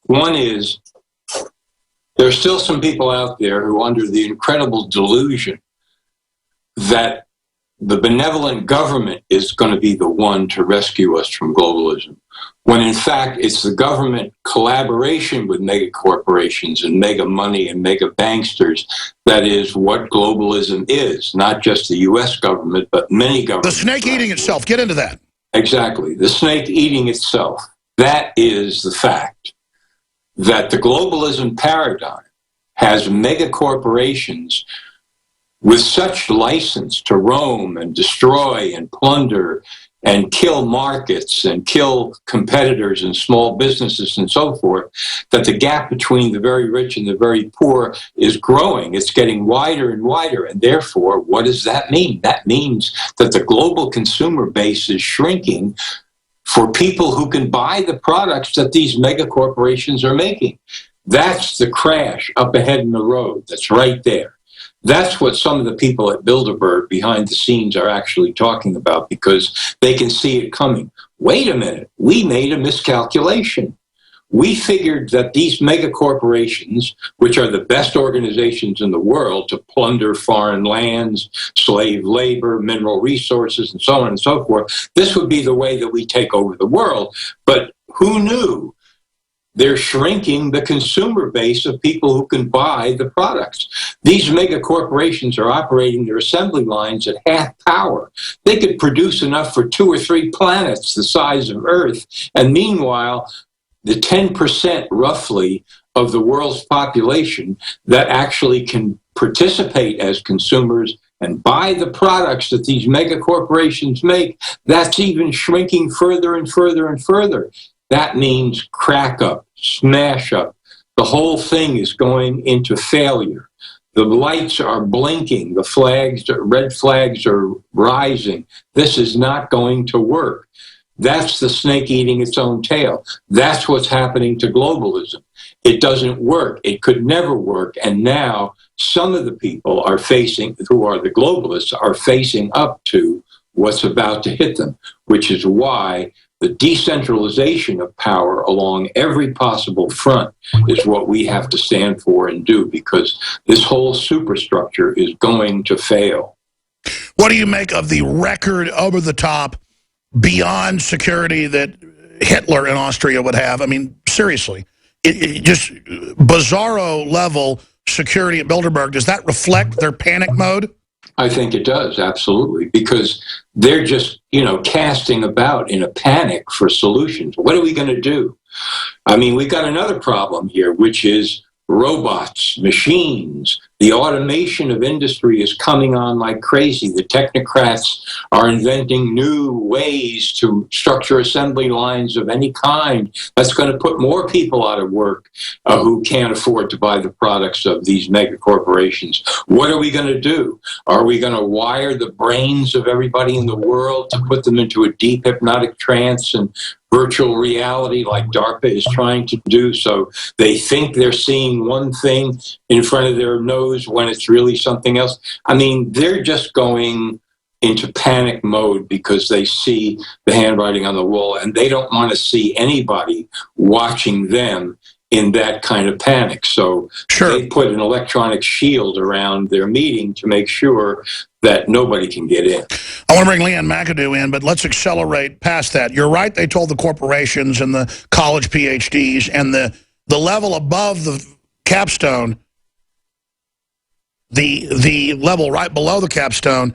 One is there are still some people out there who are under the incredible delusion that the benevolent government is going to be the one to rescue us from globalism, when in fact it's the government collaboration with mega corporations and mega money and mega banksters that is what globalism is, not just the U.S. government, but many governments. The snake eating itself. Get into that. Exactly. The snake eating itself. That is the fact that the globalism paradigm has mega corporations with such license to roam and destroy and plunder and kill markets and kill competitors and small businesses and so forth, that the gap between the very rich and the very poor is growing. It's getting wider and wider. And therefore, what does that mean? That means that the global consumer base is shrinking for people who can buy the products that these mega corporations are making. That's the crash up ahead in the road. That's right there. That's what some of the people at Bilderberg behind the scenes are actually talking about, because they can see it coming. Wait a minute, we made a miscalculation. We figured that these mega corporations, which are the best organizations in the world to plunder foreign lands, slave labor, mineral resources, and so on and so forth, this would be the way that we take over the world. But who knew? They're shrinking the consumer base of people who can buy the products. These mega corporations are operating their assembly lines at half power. They could produce enough for 2 or 3 planets the size of Earth. And meanwhile, the 10% roughly of the world's population that actually can participate as consumers and buy the products that these mega corporations make, that's even shrinking further and further and further. That means crack up, smash up. The whole thing is going into failure. The lights are blinking. The red flags are rising. This is not going to work. That's the snake eating its own tail. That's what's happening to globalism. It doesn't work. It could never work. And now some of the people who are the globalists, are facing up to what's about to hit them, which is why the decentralization of power along every possible front is what we have to stand for and do, because this whole superstructure is going to fail. What do you make of the record over-the-top, beyond security that Hitler in Austria would have? I mean, seriously, it just bizarro level security at Bilderberg. Does that reflect their panic mode? I think it does, absolutely, because they're just, casting about in a panic for solutions. What are we going to do? I mean, we've got another problem here, which is robots, machines. The automation of industry is coming on like crazy. The technocrats are inventing new ways to structure assembly lines of any kind. That's going to put more people out of work who can't afford to buy the products of these mega corporations. What are we going to do? Are we going to wire the brains of everybody in the world to put them into a deep hypnotic trance and virtual reality like DARPA is trying to do, so they think they're seeing one thing in front of their nose when it's really something else? I mean, they're just going into panic mode because they see the handwriting on the wall, and they don't want to see anybody watching them in that kind of panic. So they put an electronic shield around their meeting to make sure that nobody can get in. I want to bring Leanne McAdoo in, but let's accelerate past that. You're right, they told the corporations and the college PhDs and the level above the capstone, the level right below the capstone,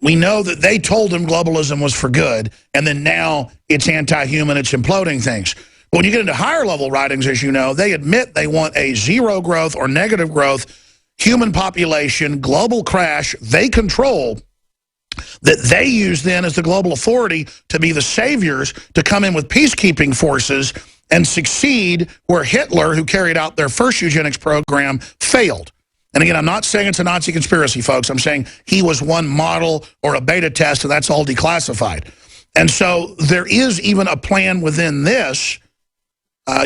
we know that they told them globalism was for good, and then now it's anti-human, it's imploding things. But when you get into higher level writings, as you know, they admit they want a zero growth or negative growth human population, global crash, they control, that they use then as the global authority to be the saviors, to come in with peacekeeping forces and succeed where Hitler, who carried out their first eugenics program, failed. And again, I'm not saying it's a Nazi conspiracy, folks. I'm saying he was one model or a beta test, and that's all declassified. And so there is even a plan within this.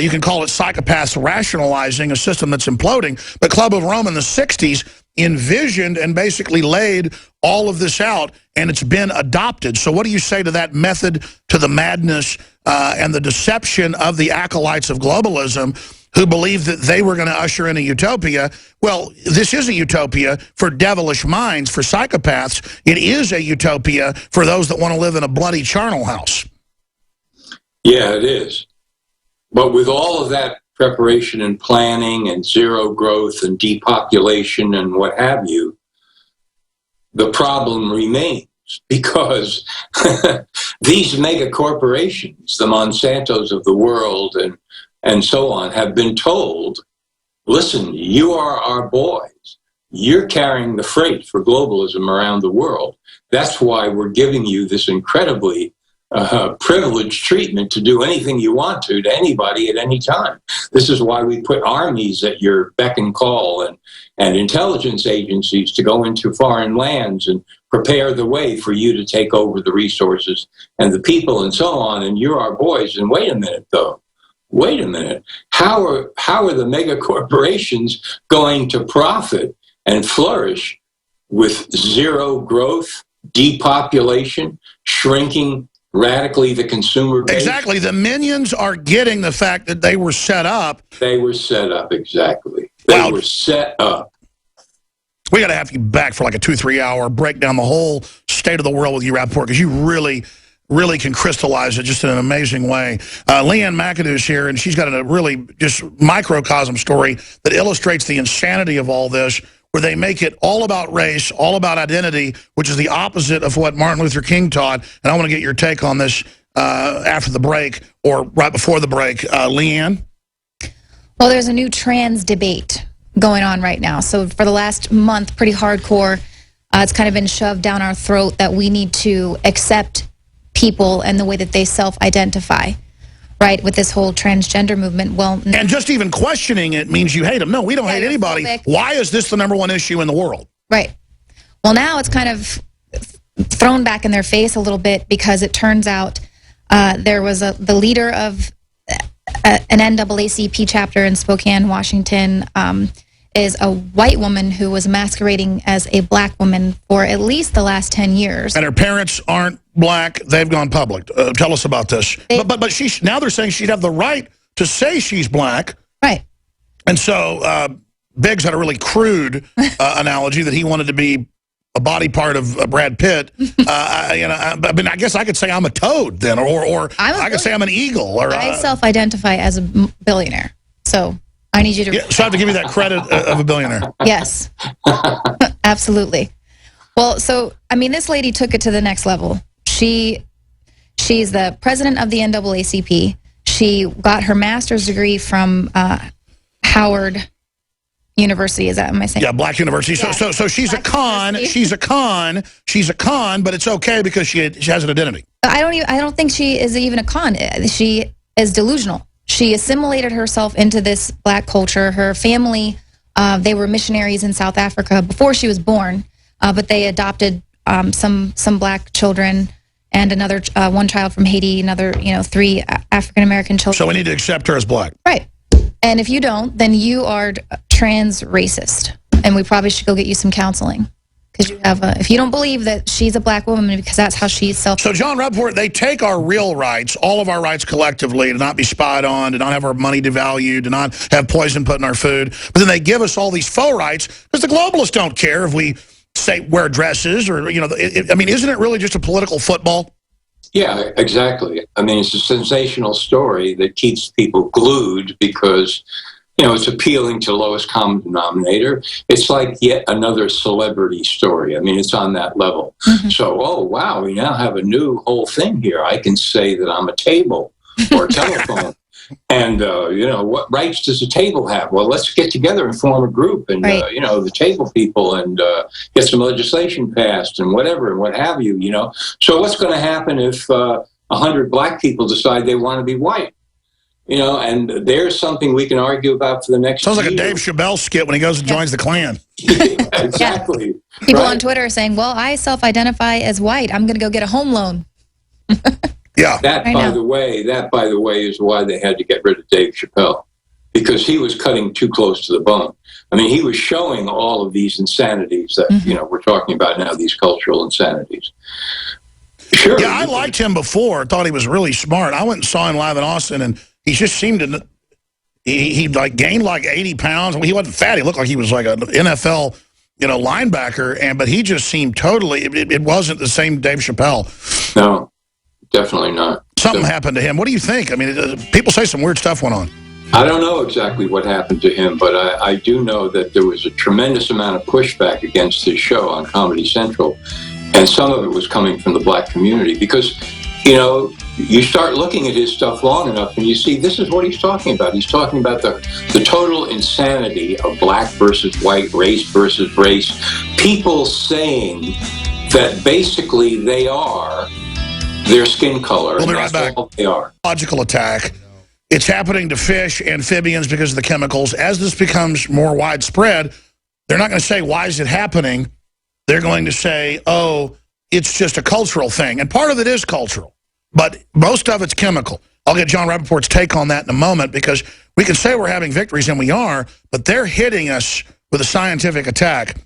You can call it psychopaths rationalizing a system that's imploding. But Club of Rome in the 60s envisioned and basically laid all of this out, and it's been adopted. So what do you say to that method, to the madness and the deception of the acolytes of globalism, who believed that they were going to usher in a utopia. Well, this is a utopia for devilish minds, for psychopaths. It is a utopia for those that want to live in a bloody charnel house. Yeah, it is. But with all of that preparation and planning and zero growth and depopulation and what have you, the problem remains because these mega corporations, the Monsantos of the world and so on, have been told, listen, you are our boys. You're carrying the freight for globalism around the world. That's why we're giving you this incredibly privileged treatment to do anything you want to anybody at any time. This is why we put armies at your beck and call and intelligence agencies to go into foreign lands and prepare the way for you to take over the resources and the people and so on. And you're our boys. And wait a minute, though. Wait a minute. How are the mega corporations going to profit and flourish with zero growth, depopulation, shrinking radically the consumer base? Exactly. The minions are getting the fact that they were set up. They were set up, exactly. They were set up. We got to have you back for like a 2-3 hour break down the whole state of the world with you, Rappaport, because you really can crystallize it just in an amazing way. Leanne McAdoo is here, and she's got a really just microcosm story that illustrates the insanity of all this, where they make it all about race, all about identity, which is the opposite of what Martin Luther King taught. And I want to get your take on this after the break or right before the break. Leanne? Well, there's a new trans debate going on right now. So for the last month, pretty hardcore, it's kind of been shoved down our throat that we need to accept people and the way that they self-identify, right, with this whole transgender movement. Well, and just even questioning it means you hate them. No, we don't hate anybody. Phobic. Why is this the #1 issue in the world? Right. Well, now it's kind of thrown back in their face a little bit because it turns out there was the leader of an NAACP chapter in Spokane, Washington, is a white woman who was masquerading as a black woman for at least the last 10 years. And her parents aren't black. They've gone public. Tell us about this. But now they're saying she'd have the right to say she's black. Right. And so Biggs had a really crude analogy that he wanted to be a body part of Brad Pitt. I mean, I guess I could say I'm a toad then, or I could say I'm an eagle. Or I self-identify as a billionaire. So I need you to... Yeah, so I have to give you that credit of a billionaire. Yes. Absolutely. Well, so, I mean, this lady took it to the next level. She's the president of the NAACP. She got her master's degree from Howard University. Is that, am I saying? Yeah, Black University. Yeah. So she's Black a con. University. She's a con, but it's okay because she has an identity. I don't think she is even a con. She is delusional. She assimilated herself into this black culture. Her family, they were missionaries in South Africa before she was born, but they adopted some black children and another one child from Haiti, another 3 African American children. So we need to accept her as black. Right. And if you don't, then you are trans racist, and we probably should go get you some counseling. Because you have if you don't believe that she's a black woman because that's how she's self. So John Rappaport, they take our real rights, all of our rights collectively, to not be spied on, to not have our money devalued, to not have poison put in our food. But then they give us all these faux rights because the globalists don't care if we say wear dresses or, I mean, isn't it really just a political football? Yeah, exactly. I mean, it's a sensational story that keeps people glued because, it's appealing to lowest common denominator. It's like yet another celebrity story. I mean, it's on that level. Mm-hmm. So, oh, wow, we now have a new whole thing here. I can say that I'm a table or a telephone. And, what rights does a table have? Well, let's get together and form a group and, right. The table people and get some legislation passed and whatever and what have you, So what's going to happen if 100 black people decide they want to be white? And there's something we can argue about for the next Sounds like year. a Dave Chappelle skit when he goes and joins the Klan. Yeah, exactly. Yeah. People on Twitter are saying, well, I self-identify as white. I'm going to go get a home loan. Yeah. That, by the way, is why they had to get rid of Dave Chappelle, because he was cutting too close to the bone. I mean, he was showing all of these insanities that, we're talking about now, these cultural insanities. Sure. Yeah, I liked him before. Thought he was really smart. I went and saw him live in Austin, and he just seemed to He like gained like 80 pounds. He wasn't fat. He looked like he was like an NFL, linebacker. But he just seemed totally. It wasn't the same Dave Chappelle. No, definitely not. Something happened to him. What do you think? I mean, people say some weird stuff went on. I don't know exactly what happened to him, but I do know that there was a tremendous amount of pushback against his show on Comedy Central, and some of it was coming from the black community because, you start looking at his stuff long enough and you see this is what he's talking about. He's talking about the total insanity of black versus white, race versus race. People saying that basically they are their skin color. We'll be and right that's back. all they are. Logical attack. It's happening to fish, amphibians because of the chemicals. As this becomes more widespread, they're not going to say, why is it happening? They're going to say, oh, it's just a cultural thing. And part of it is cultural, but most of it's chemical. I'll get Jon Rappaport's take on that in a moment because we can say we're having victories, and we are, but they're hitting us with a scientific attack.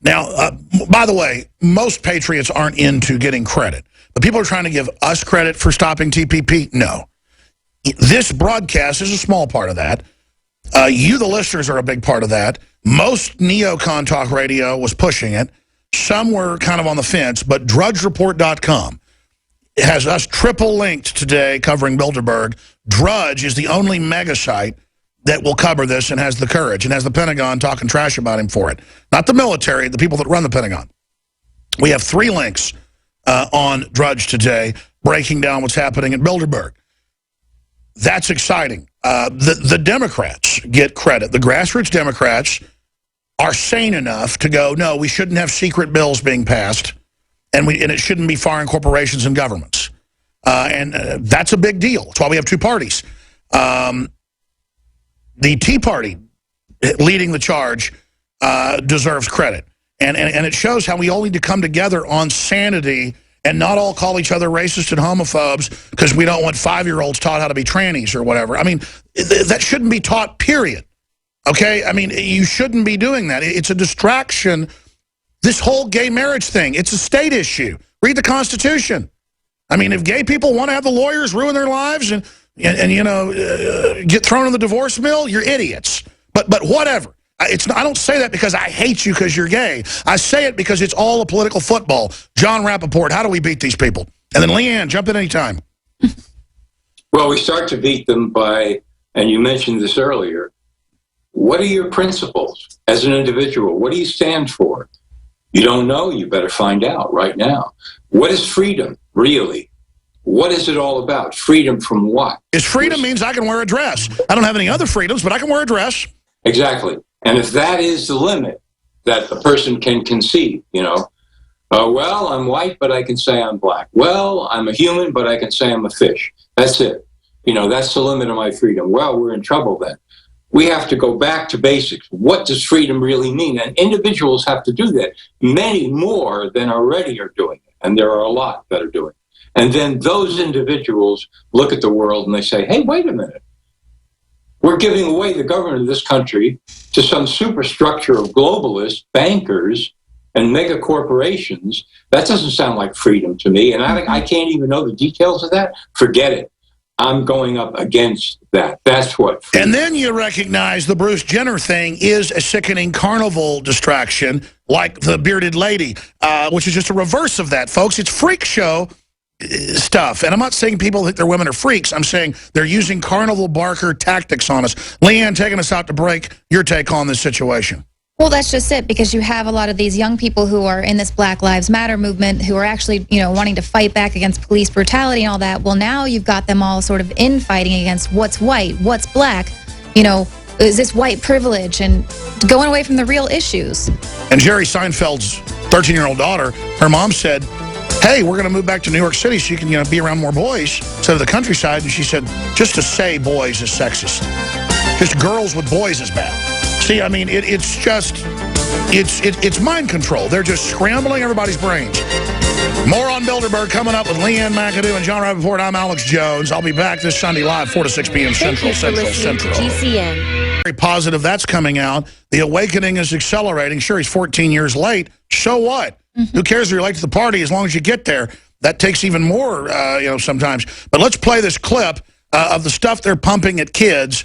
Now, by the way, most patriots aren't into getting credit. But people are trying to give us credit for stopping TPP? No. This broadcast is a small part of that. You, the listeners, are a big part of that. Most neocon talk radio was pushing it. Some were kind of on the fence, but DrudgeReport.com has us triple linked today covering Bilderberg. Drudge is the only mega site that will cover this and has the courage and has the Pentagon talking trash about him for it. Not the military, the people that run the Pentagon. We have 3 links on Drudge today breaking down what's happening at Bilderberg. That's exciting. The Democrats get credit. The grassroots Democrats are sane enough to go, no, we shouldn't have secret bills being passed, and it shouldn't be foreign corporations and governments. That's a big deal. That's why we have 2 parties. The Tea Party, leading the charge, deserves credit. And it shows how we all need to come together on sanity and not all call each other racist and homophobes because we don't want 5-year-olds taught how to be trannies or whatever. I mean, that shouldn't be taught, period. Okay? I mean, you shouldn't be doing that. It's a distraction. This whole gay marriage thing, it's a state issue. Read the Constitution. I mean, if gay people want to have the lawyers ruin their lives and get thrown in the divorce mill, you're idiots. But whatever. I don't say that because I hate you because you're gay. I say it because it's all a political football. Jon Rappaport, how do we beat these people? And then Leanne, jump in anytime. Well, we start to beat them by, and you mentioned this earlier, what are your principles as an individual? What do you stand for? You don't know, you better find out right now. What is freedom, really? What is it all about? Freedom from what? Freedom means I can wear a dress. I don't have any other freedoms, but I can wear a dress. Exactly. And if that is the limit that a person can concede, well, I'm white, but I can say I'm black. Well, I'm a human, but I can say I'm a fish. That's it. That's the limit of my freedom. Well, we're in trouble then. We have to go back to basics. What does freedom really mean? And individuals have to do that. Many more than already are doing it. And there are a lot that are doing it. And then those individuals look at the world and they say, hey, wait a minute. We're giving away the government of this country to some superstructure of globalists, bankers, and mega corporations. That doesn't sound like freedom to me. And I can't even know the details of that. Forget it. I'm going up against that. That's what freedom. And then you recognize the Bruce Jenner thing is a sickening carnival distraction, like the bearded lady, which is just a reverse of that, folks. It's freak show stuff. And I'm not saying people think their women are freaks. I'm saying they're using carnival barker tactics on us. Leanne, taking us out to break, your take on this situation. Well, that's just it, because you have a lot of these young people who are in this Black Lives Matter movement who are actually, wanting to fight back against police brutality and all that. Well, now you've got them all sort of infighting against what's white, what's black, is this white privilege, and going away from the real issues. And Jerry Seinfeld's 13-year-old daughter, her mom said, hey, we're going to move back to New York City so you can be around more boys instead of the countryside. And she said, just to say boys is sexist. Just girls with boys is bad. See, I mean, it's mind control. They're just scrambling everybody's brains. More on Bilderberg coming up with Leanne McAdoo and Jon Rappaport. I'm Alex Jones. I'll be back this Sunday live, 4 to 6 p.m. Central. GCN. Very positive that's coming out. The awakening is accelerating. Sure, he's 14 years late. So what? Who cares if you're late to the party as long as you get there? That takes even more, sometimes. But let's play this clip of the stuff they're pumping at kids